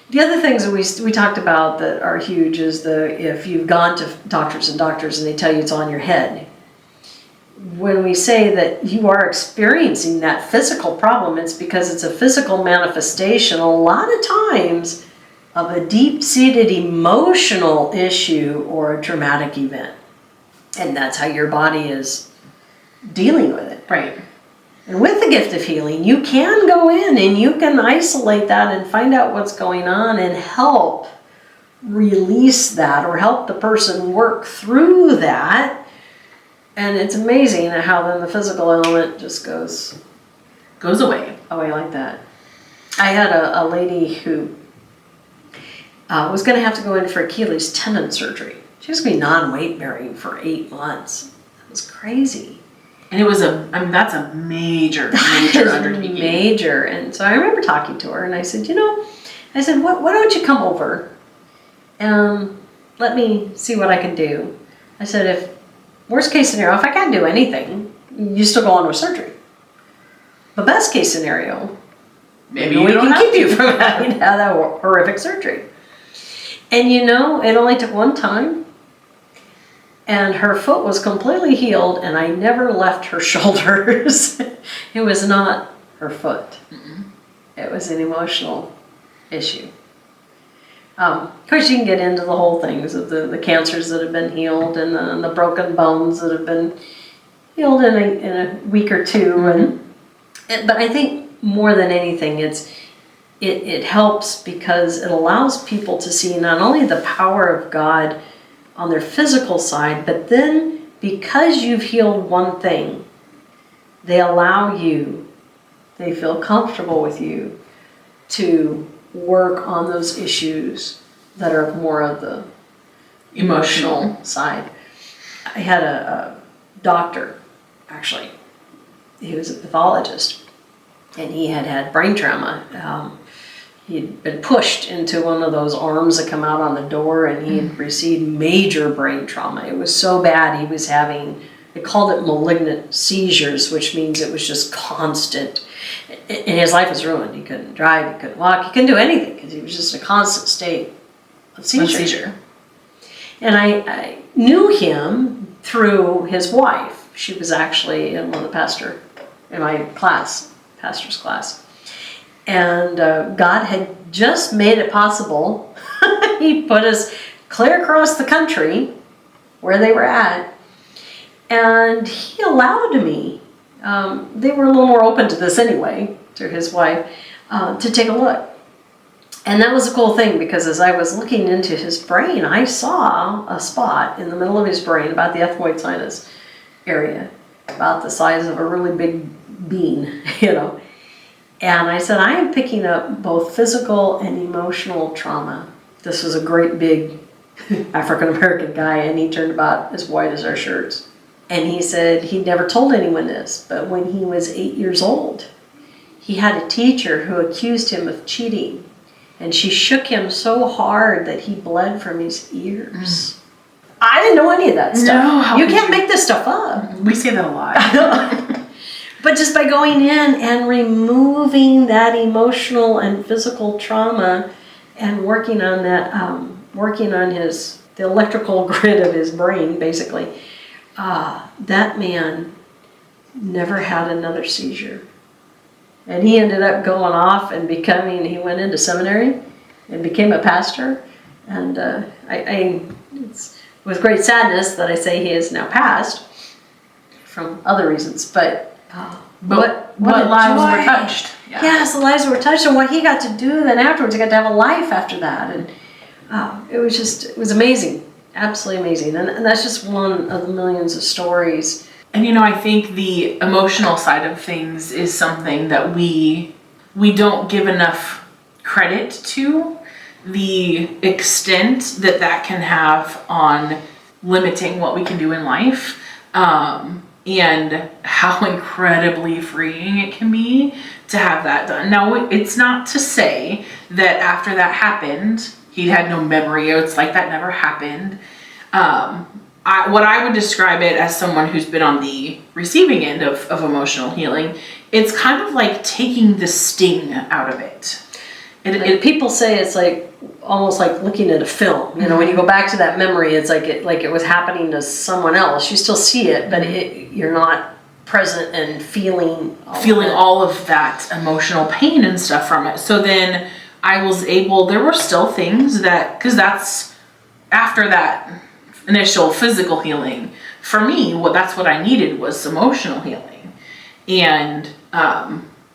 The other things that we talked about that are huge is if you've gone to doctors and they tell you it's on your head. When we say that you are experiencing that physical problem, it's because it's a physical manifestation a lot of times of a deep-seated emotional issue or a traumatic event. And that's how your body is dealing with it. Right. And with the gift of healing, you can go in and you can isolate that and find out what's going on and help release that or help the person work through that. And it's amazing how then the physical element just goes away like that. I had a lady who was going to have to go in for Achilles tendon surgery. She was going to be non-weight bearing for 8 months. That was crazy. And it was that's a major undertaking. Major. And so I remember talking to her and I said, why don't you come over and let me see what I can do. I said, if worst case scenario, if I can't do anything, you still go on with surgery. But best case scenario, maybe we can keep you from having to have that horrific surgery. And it only took one time. And her foot was completely healed, and I never left her shoulders. It was not her foot. It was an emotional issue. Of course, you can get into the whole things of the cancers that have been healed and the broken bones that have been healed in a week or two. But I think more than anything, it helps because it allows people to see not only the power of God on their physical side, but then because you've healed one thing, they feel comfortable with you to work on those issues that are more of the emotional side. I had a doctor, actually, he was a pathologist, and he had brain trauma. He'd been pushed into one of those arms that come out on the door, and he had received major brain trauma. It was so bad he was having, they called it malignant seizures, which means it was just constant. And his life was ruined. He couldn't drive, he couldn't walk, he couldn't do anything because he was just in a constant state of seizure. And I knew him through his wife. She was actually in my pastor's class. And God had just made it possible. He put us clear across the country where they were at. And he allowed me, they were a little more open to this anyway, to his wife, to take a look. And that was a cool thing because as I was looking into his brain, I saw a spot in the middle of his brain, about the ethmoid sinus area, about the size of a really big bean, And I said, I am picking up both physical and emotional trauma. This was a great big African-American guy, and he turned about as white as our shirts. And he said he'd never told anyone this, but when he was 8 years old, he had a teacher who accused him of cheating. And she shook him so hard that he bled from his ears. didn't know any of that stuff. No, how you could can't you? make this stuff up. We say that a lot. But just by going in and removing that emotional and physical trauma and working on that, working on the electrical grid of his brain, basically, that man never had another seizure. And he ended up going off and he went into seminary and became a pastor. And it's with great sadness that I say he is now passed from other reasons. But what lives joy. were touched. Yeah. Yes, the lives were touched. And what he got to do then afterwards, he got to have a life after that. And it was amazing. Absolutely amazing. And that's just one of the millions of stories. And I think the emotional side of things is something that we don't give enough credit to, the extent that can have on limiting what we can do in life, and how incredibly freeing it can be to have that done. Now, it's not to say that after that happened, he had no memory. It's like that never happened. What I would describe it as someone who's been on the receiving end of emotional healing, it's kind of like taking the sting out of it. People say it's like almost like looking at a film. When you go back to that memory, it's like it was happening to someone else. You still see it, but you're not present and feeling all of that emotional pain and stuff from it. So then I was able. There were still things because that's after that initial physical healing. For me, that's what I needed was emotional healing, and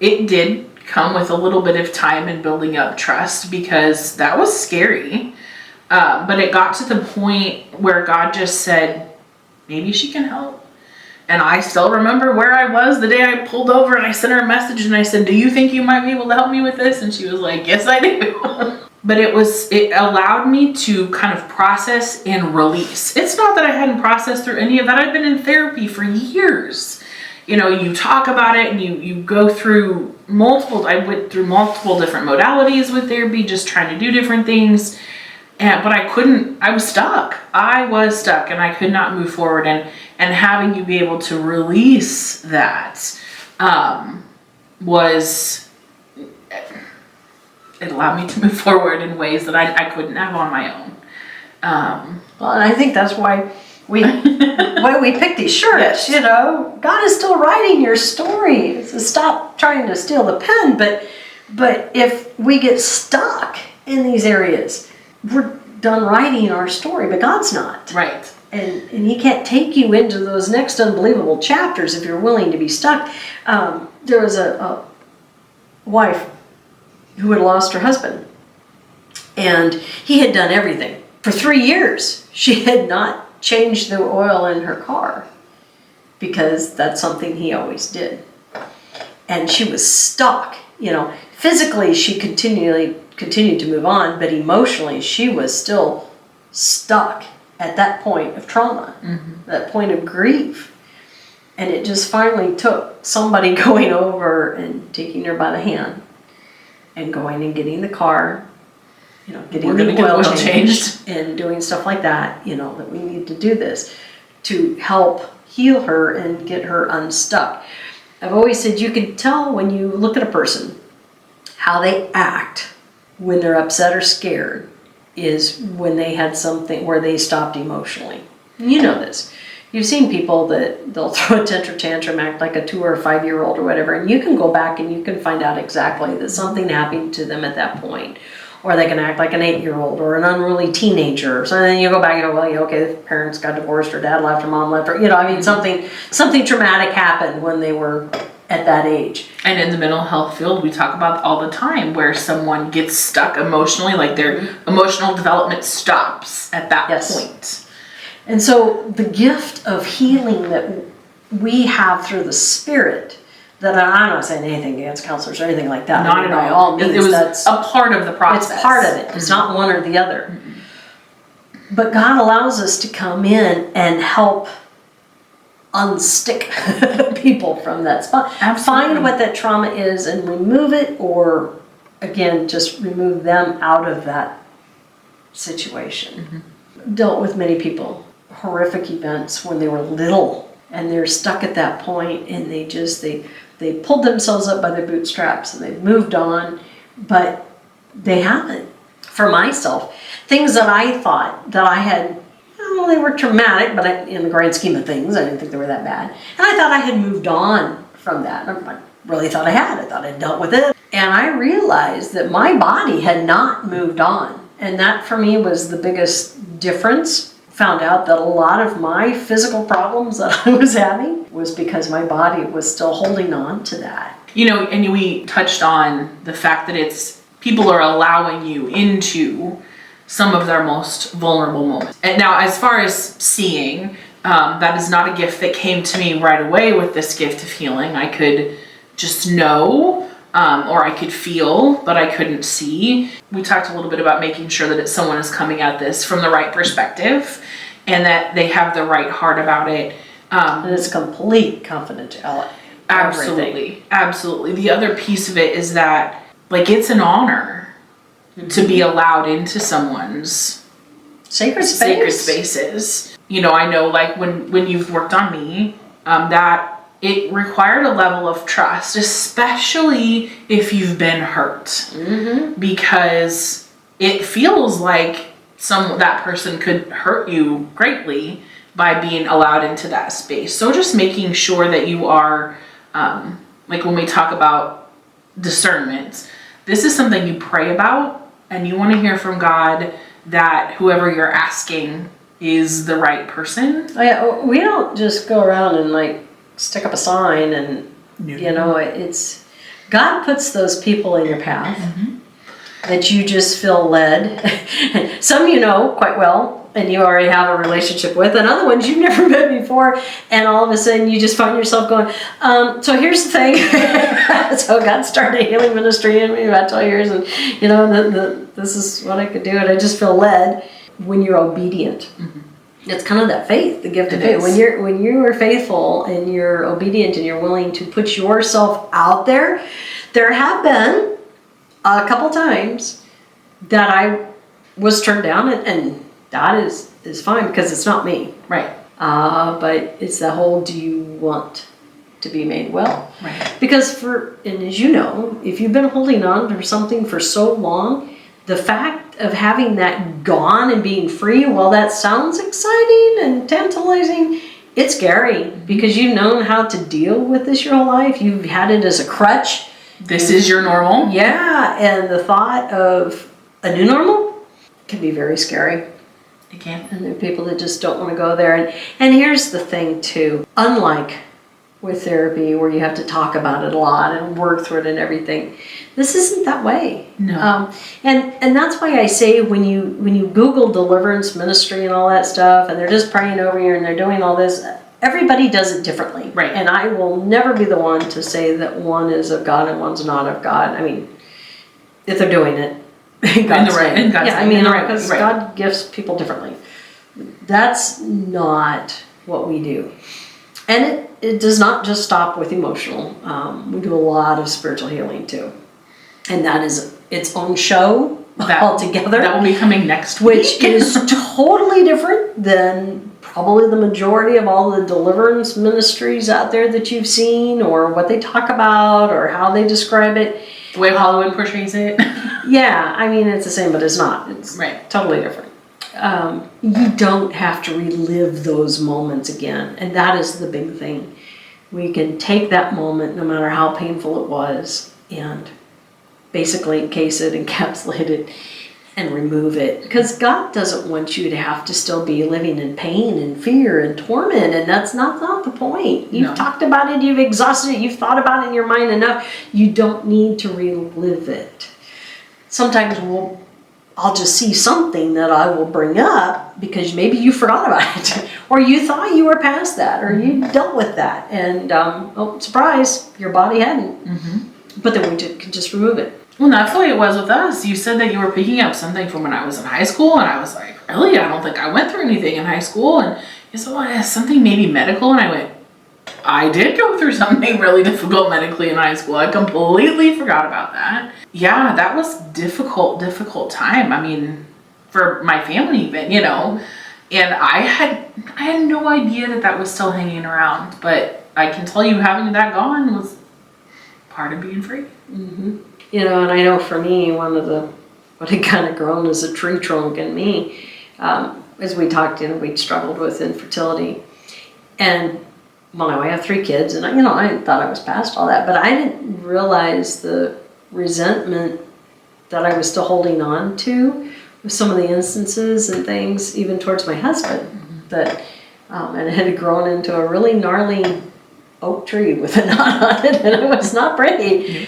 it did come with a little bit of time and building up trust, because that was scary. But it got to the point where God just said, maybe she can help. And I still remember where I was the day I pulled over and I sent her a message and I said, do you think you might be able to help me with this? And she was like, yes, I do. But it allowed me to kind of process and release. It's not that I hadn't processed through any of that. I've been in therapy for years. You talk about it and you go through I went through multiple different modalities with therapy, just trying to do different things. But I was stuck. And I could not move forward. And having you be able to release that it allowed me to move forward in ways that I couldn't have on my own. Well, and I think that's why we pick these shirts. Yes. God is still writing your story. So stop trying to steal the pen. But if we get stuck in these areas, we're done writing our story, but God's not. Right. And he can't take you into those next unbelievable chapters if you're willing to be stuck. There was a wife who had lost her husband, and he had done everything. For 3 years, she had not changed the oil in her car, because that's something he always did. And she was stuck. Physically she continued to move on, but emotionally she was still stuck at that point of trauma, that point of grief. And it just finally took somebody going over and taking her by the hand and going and getting the car, getting the oil changed and doing stuff like that, that we need to do this to help heal her and get her unstuck. I've always said you can tell when you look at a person how they act when they're upset or scared is when they had something where they stopped emotionally. You know this. You've seen people that they'll throw a tantrum, act like a 2 or 5-year-old or whatever, and you can go back and you can find out exactly that something happened to them at that point. Or they can act like an 8-year-old or an unruly teenager. So then you go back and go, well, okay, the parents got divorced, or dad left, or mom left, or something traumatic happened when they were at that age. And in the mental health field, we talk about all the time where someone gets stuck emotionally, like their emotional development stops at that point. And so the gift of healing that we have through the Spirit, that I'm not saying anything against counselors or anything like that. Not at by all. means, it was a part of the process. It's part of it. It's not one or the other. But God allows us to come in and help unstick people from that spot. Absolutely. Find what that trauma is and remove it, or again, just remove them out of that situation. Dealt with many people horrific events when they were little, and they're stuck at that point, and they pulled themselves up by their bootstraps and they've moved on, but they haven't. For myself, things that I thought that I had, well, they were traumatic, but in the grand scheme of things, I didn't think they were that bad. And I thought I had moved on from that. I really thought I had. I thought I'd dealt with it. And I realized that my body had not moved on. And that for me was the biggest difference. Found out that a lot of my physical problems that I was having was because my body was still holding on to that. You know, and we touched on the fact that people are allowing you into some of their most vulnerable moments. And now, as far as seeing, that is not a gift that came to me right away with this gift of healing. I could just know, or I could feel, but I couldn't see. We talked a little bit about making sure that someone is coming at this from the right perspective and that they have the right heart about it. And it's complete confidentiality. Absolutely. Everything. Absolutely. The other piece of it is that, like, it's an honor to be allowed into someone's sacred spaces. You know, I know, like, when you've worked on me, that it required a level of trust, especially if you've been hurt, because it feels like that person could hurt you greatly by being allowed into that space. So just making sure that you are, like when we talk about discernment, this is something you pray about and you want to hear from God that whoever you're asking is the right person. Oh, yeah, we don't just go around and like stick up a sign and, you know, it's, God puts those people in your path that you just feel led. Some you know quite well and you already have a relationship with, and other ones you've never met before, and all of a sudden you just find yourself going, so here's the thing. So God started a healing ministry in me about 12 years, and you know, this is what I could do, and I just feel led when you're obedient. It's kind of that faith, the gift of faith. When you are faithful and you're obedient and you're willing to put yourself out there. There have been a couple times that I was turned down, and that is fine because it's not me. Right. But it's the whole, do you want to be made well? Right. Because and as you know, if you've been holding on to something for so long, the fact of having that gone and being free, while that sounds exciting and tantalizing, it's scary because you've known how to deal with this your whole life. You've had it as a crutch. This is your normal. Yeah, and the thought of a new normal can be very scary. It can. And there are people that just don't want to go there. And here's the thing too, unlike with therapy where you have to talk about it a lot and work through it and everything, this isn't that way. No. And that's why I say when you Google deliverance ministry and all that stuff, and they're just praying over you and they're doing all this, everybody does it differently. Right. And I will never be the one to say that one is of God and one's not of God. I mean, if they're doing it, God's right. Because God gifts people differently. That's not what we do. And it does not just stop with emotional. We do a lot of spiritual healing too. And that is its own show altogether. That will be coming next week. Which is totally different than probably the majority of all the deliverance ministries out there that you've seen, or what they talk about, or how they describe it. The way Hollywood portrays it. Yeah, I mean, it's the same, but it's not. It's right. Totally different. You don't have to relive those moments again. And that is the big thing. We can take that moment, no matter how painful it was, and basically encase it, encapsulate it, and remove it. Because God doesn't want you to have to still be living in pain and fear and torment, and that's not the point. You've talked about it, you've exhausted it, you've thought about it in your mind enough. You don't need to relive it. Sometimes I'll just see something that I will bring up because maybe you forgot about it, or you thought you were past that, or you dealt with that, and oh, surprise, your body hadn't. But then we can just remove it. Well, that's the way it was with us. You said that you were picking up something from when I was in high school, and I was like, really? I don't think I went through anything in high school. And you said, well, yeah, something maybe medical. And I went, I did go through something really difficult medically in high school. I completely forgot about that. Yeah, that was difficult time. I mean, for my family even, you know. And I had no idea that was still hanging around, but I can tell you having that gone was part of being free. Mm-hmm. You know, and I know for me, what had kind of grown as a tree trunk in me, as we talked, we'd struggled with infertility. And well, I have 3 kids, and I thought I was past all that, but I didn't realize the resentment that I was still holding on to with some of the instances and things, even towards my husband, that and it had grown into a really gnarly oak tree with a knot on it, and it was not pretty.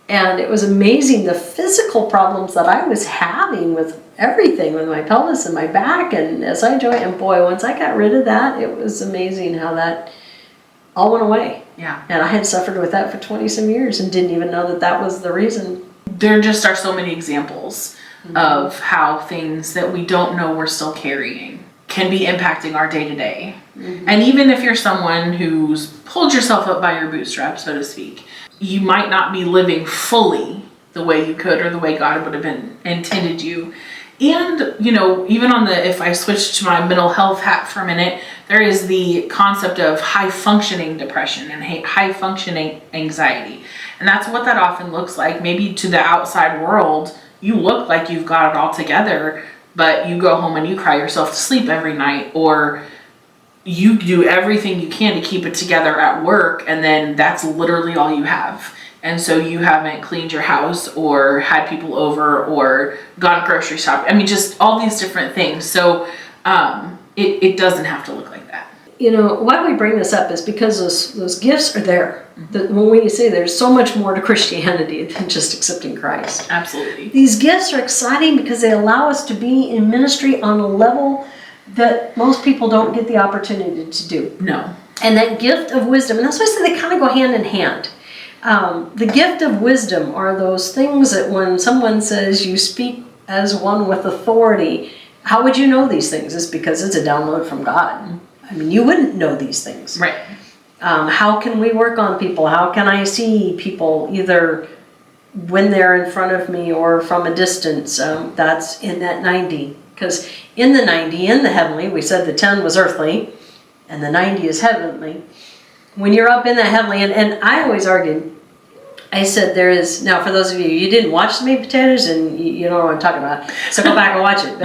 And it was amazing the physical problems that I was having with everything, with my pelvis and my back and SI joint. And boy, once I got rid of that, it was amazing how that all went away. Yeah. And I had suffered with that for 20 some years and didn't even know that was the reason. There just are so many examples of how things that we don't know we're still carrying can be impacting our day-to-day. And even if you're someone who's pulled yourself up by your bootstraps, so to speak, you might not be living fully the way you could or the way God would have been intended you. And, even on if I switch to my mental health hat for a minute, there is the concept of high-functioning depression and high-functioning anxiety. And that's what that often looks like. Maybe to the outside world, you look like you've got it all together, but you go home and you cry yourself to sleep every night, or you do everything you can to keep it together at work, and then that's literally all you have. And so you haven't cleaned your house or had people over or gone grocery shopping. I mean, just all these different things. So it doesn't have to look like that. Why we bring this up is because those gifts are there. When we say there's so much more to Christianity than just accepting Christ. Absolutely. These gifts are exciting because they allow us to be in ministry on a level that most people don't get the opportunity to do. No. And that gift of wisdom, and that's why I say they kind of go hand in hand. The gift of wisdom are those things that when someone says you speak as one with authority, how would you know these things? It's because it's a download from God. I mean, you wouldn't know these things. Right. How can we work on people? How can I see people either when they're in front of me or from a distance? That's in that 90. Because in the 90, in the heavenly, we said the 10 was earthly and the 90 is heavenly. When you're up in the heavenly, and I always argued, I said there is, now for those of you didn't watch the meat potatoes and you don't know what I'm talking about, so go back and watch it.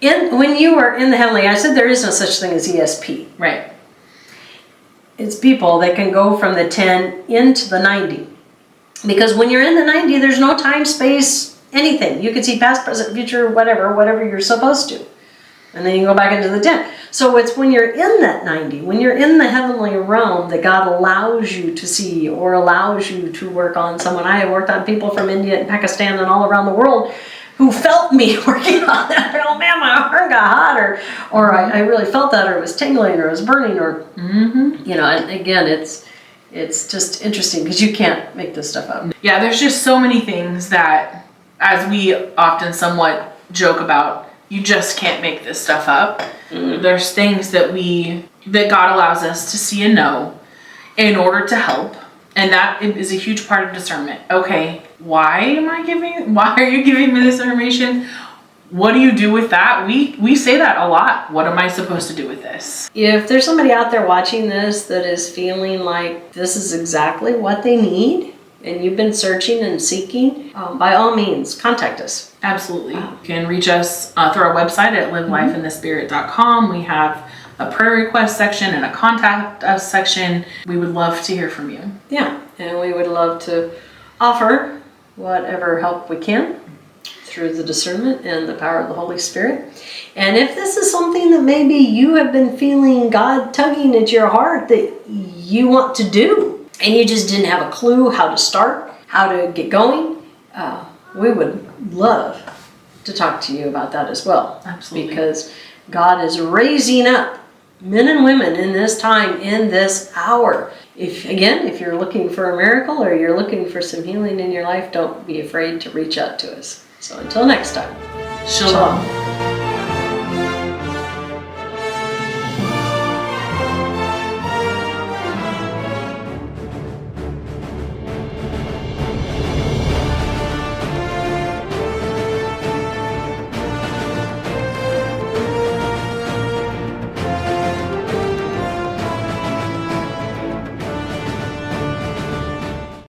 But when you were in the heavenly, I said there is no such thing as ESP. Right. It's people that can go from the 10 into the 90. Because when you're in the 90, there's no time, space, anything. You can see past, present, future, whatever you're supposed to. And then you go back into the 10. So it's when you're in that 90, when you're in the heavenly realm, that God allows you to see or allows you to work on someone. I have worked on people from India and Pakistan and all around the world who felt me working on that. Oh man, my arm got hot, or I really felt that, or it was tingling, or it was burning, or and again, it's just interesting because you can't make this stuff up. Yeah, there's just so many things that, as we often somewhat joke about, you just can't make this stuff up. There's things that God allows us to see and know in order to help. And that is a huge part of discernment. Okay, why are you giving me this information? What do you do with that? We say that a lot. What am I supposed to do with this? If there's somebody out there watching this that is feeling like this is exactly what they need, and you've been searching and seeking, by all means, contact us. Absolutely. You can reach us through our website at livelifeinthespirit.com. We have a prayer request section and a contact us section. We would love to hear from you. Yeah, and we would love to offer whatever help we can through the discernment and the power of the Holy Spirit. And if this is something that maybe you have been feeling God tugging at your heart that you want to do, and you just didn't have a clue how to start, how to get going, we would love to talk to you about that as well. Absolutely. Because God is raising up men and women in this time, in this hour. If you're looking for a miracle or you're looking for some healing in your life, don't be afraid to reach out to us. So until next time, Shalom.